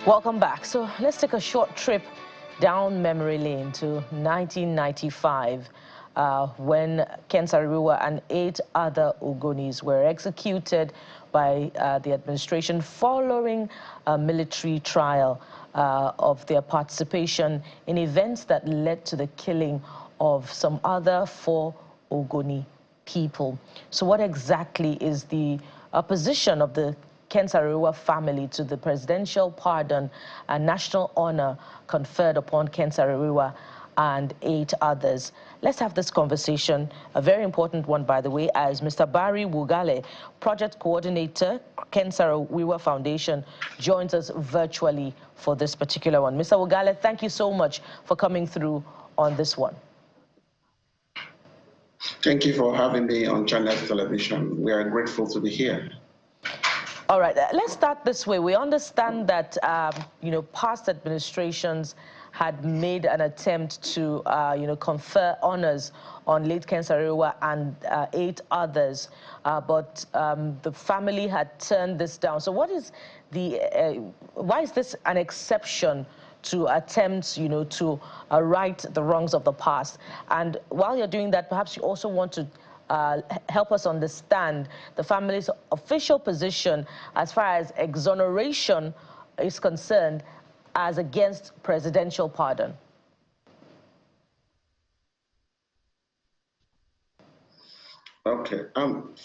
Welcome back. So let's take a short trip down memory lane to 1995 when Ken Saro and 8 other Ogonis were executed by the administration following a military trial of their participation in events that led to the killing of some other 4 Ogoni people. So what exactly is the position of the Ken Saro family to the presidential pardon and national honor conferred upon Ken Saro and 8 others? Let's have this conversation, a very important one, by the way, as Mr. Barry Wugale, project coordinator, Ken Saro Foundation, joins us virtually for this particular one. Mr. Wugale, thank you so much for coming through on this one. Thank you for having me on Channel Television. We are grateful to be here. All right, let's start this way. We understand that, past administrations had made an attempt to, confer honors on late Ken Saro and 8 others, but the family had turned this down. So what is why is this an exception to attempts, to right the wrongs of the past? And while you're doing that, perhaps you also want to help us understand the family's official position as far as exoneration is concerned as against presidential pardon. Okay.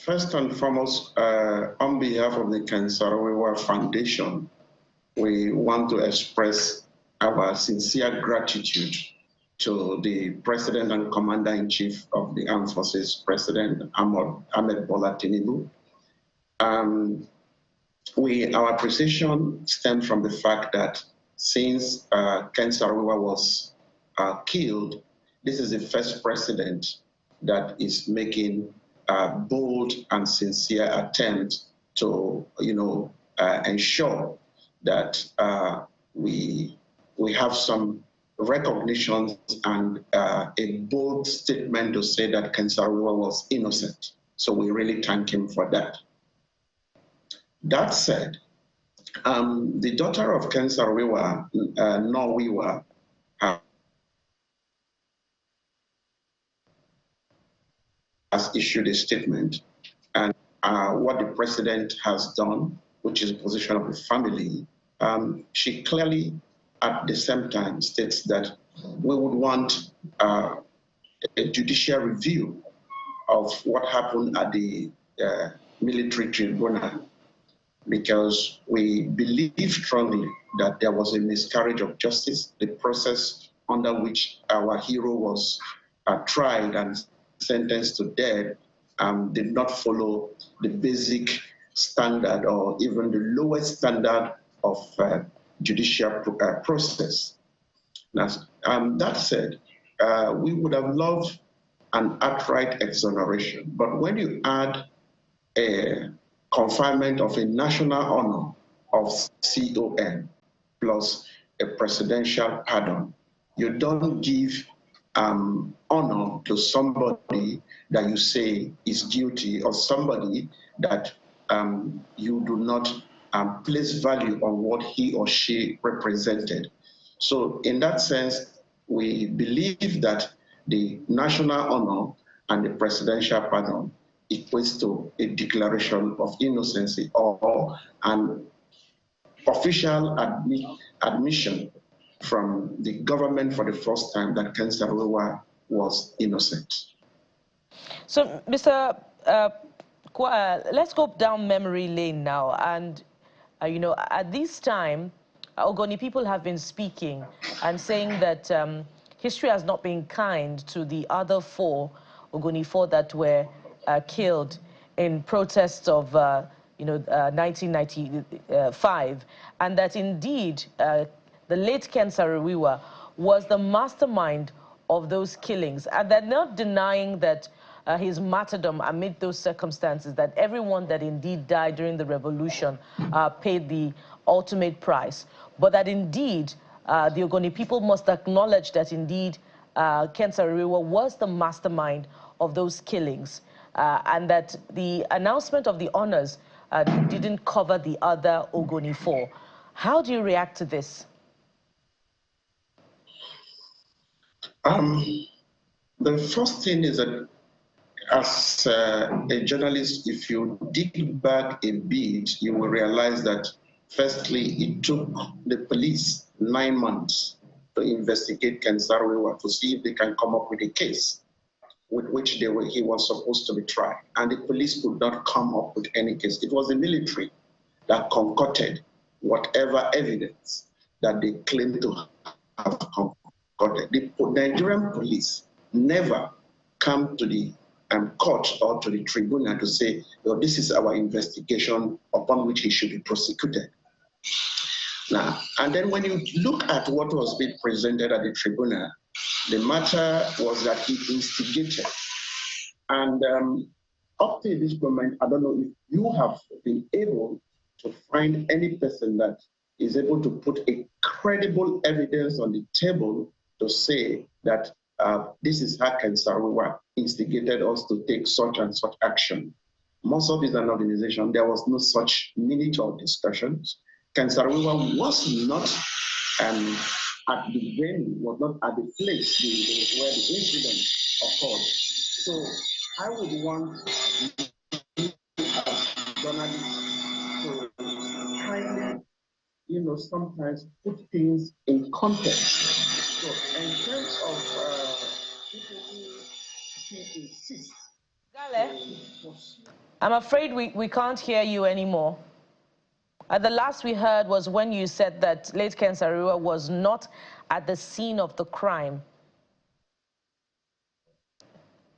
First and foremost, on behalf of the Ken Saro Foundation, we want to express our sincere gratitude to the President and Commander-in-Chief of the Armed Forces, President Ahmed Bola Tinubu. Our appreciation stems from the fact that since Ken Saro was killed, this is the first president that is making a bold and sincere attempt to, ensure that we have some recognition and a bold statement to say that Ken Saro was innocent. So we really thank him for that. That said, the daughter of Ken Saro, Wiwa, has issued a statement, and what the president has done, which is the position of the family, she clearly at the same time states that we would want a judicial review of what happened at the military tribunal, because we believe strongly that there was a miscarriage of justice. The process under which our hero was tried and sentenced to death did not follow the basic standard or even the lowest standard of judicial process. Now, that said, we would have loved an outright exoneration, but when you add a conferment of a national honor of CON plus a presidential pardon, you don't give honor to somebody that you say is guilty or somebody that you do not place value on what he or she represented. So in that sense, we believe that the national honor and the presidential pardon equates to a declaration of innocency or an official admission from the government for the first time that Ken Saro was innocent. So, Mr. Let's go down memory lane now. And, at this time, Ogoni people have been speaking and saying that history has not been kind to the other 4, Ogoni 4 that were killed in protests of, 1995, and that indeed the late Ken Saro was the mastermind of those killings. And they're not denying that his martyrdom amid those circumstances, that everyone that indeed died during the revolution paid the ultimate price. But that indeed the Ogoni people must acknowledge that indeed Ken Saro was the mastermind of those killings, and that the announcement of the honors didn't cover the other Ogoni 4. How do you react to this? The first thing is that as a journalist, if you dig back a bit, you will realize that firstly, it took the police 9 months to investigate Ken Saro to see if they can come up with a case with which he was supposed to be tried. And the police could not come up with any case. It was the military that concocted whatever evidence that they claimed to have concocted. The Nigerian police never come to the court or to the tribunal to say, well, this is our investigation upon which he should be prosecuted. Now, and then when you look at what was being presented at the tribunal, the matter was that he instigated. And up to this moment, I don't know if you have been able to find any person that is able to put a credible evidence on the table to say that this is how Ken Saro instigated us to take such and such action. Most of it is an organization. There was no such minute of discussions. Ken Saro was not at the venue, was not at the place where the incident occurred. So I would want journalists to kindly, sometimes put things in context. So in terms of people who insist. Gale, I'm afraid we can't hear you anymore. The last we heard was when you said that late Ken Saro was not at the scene of the crime.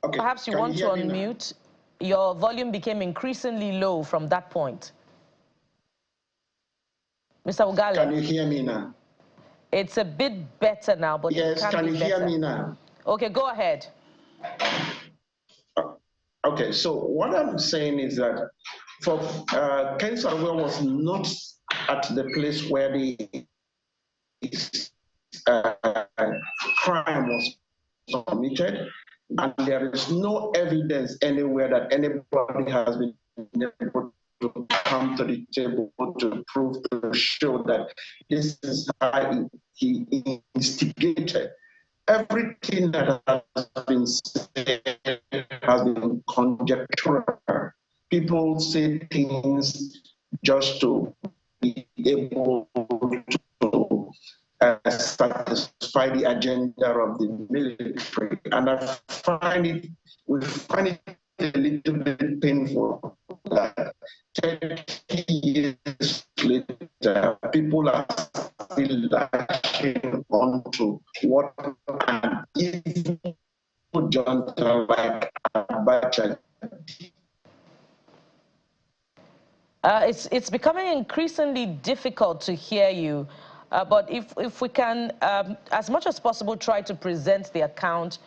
Okay. Perhaps you want to unmute. Your volume became increasingly low from that point. Mr. Ugale. Can you hear me now? It's a bit better now, but yes, it can you be hear better. Me now? Okay, go ahead. Okay, so what I'm saying is that for Ken Saro was not at the place where the crime was committed, and there is no evidence anywhere that anybody has been able to come to the table to prove, to show that this is how he instigated. Everything that has been said has been conjectural. People say things just to be able to satisfy the agenda of the military. And we find it a little bit painful that 30 years later, people are still lashing onto what an evil junta like Abacha. It's becoming increasingly difficult to hear you, but if we can, as much as possible, try to present the account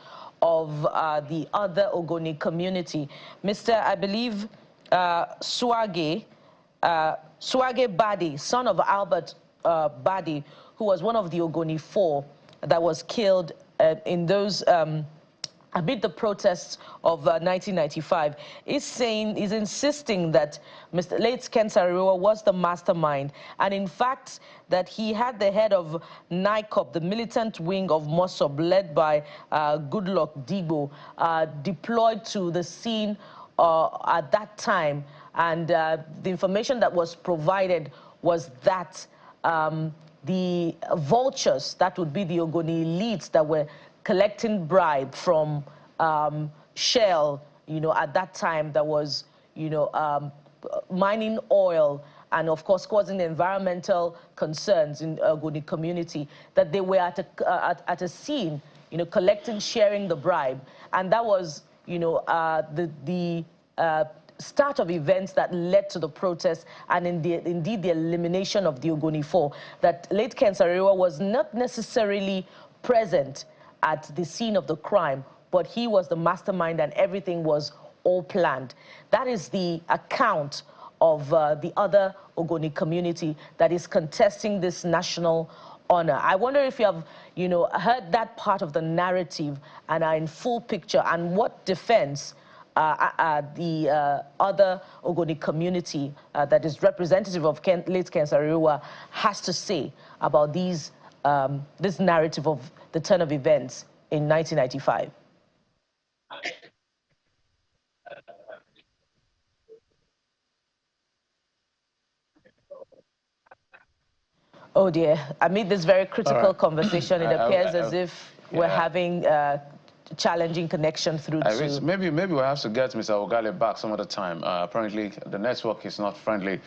of the other Ogoni community. Mr. I believe Swage Badi, son of Albert Badi, who was one of the Ogoni 4 that was killed in those amid the protests of 1995, is insisting that Mr. late Ken Saro was the mastermind, and in fact that he had the head of NICOP, the militant wing of Mossop, led by Goodluck Digbo, deployed to the scene at that time, and the information that was provided was that the vultures, that would be the Ogoni elites that were collecting bribe from Shell, at that time that was, mining oil and, of course, causing environmental concerns in Ogoni community, that they were at a scene, collecting, sharing the bribe. And that was, the start of events that led to the protests and indeed the elimination of the Ogoni 4, that late Ken Saro was not necessarily present at the scene of the crime, but he was the mastermind and everything was all planned. That is the account of the other Ogoni community that is contesting this national honor. I wonder if you have, heard that part of the narrative and are in full picture, and what defense the other Ogoni community that is representative of late Ken Saro-Wiwa has to say about this narrative of the turn of events in 1995? Oh dear, amid this very critical conversation, it appears as if we're having challenging connection through to... Maybe we'll have to get Mr. Ogale back some other time. Apparently, the network is not friendly.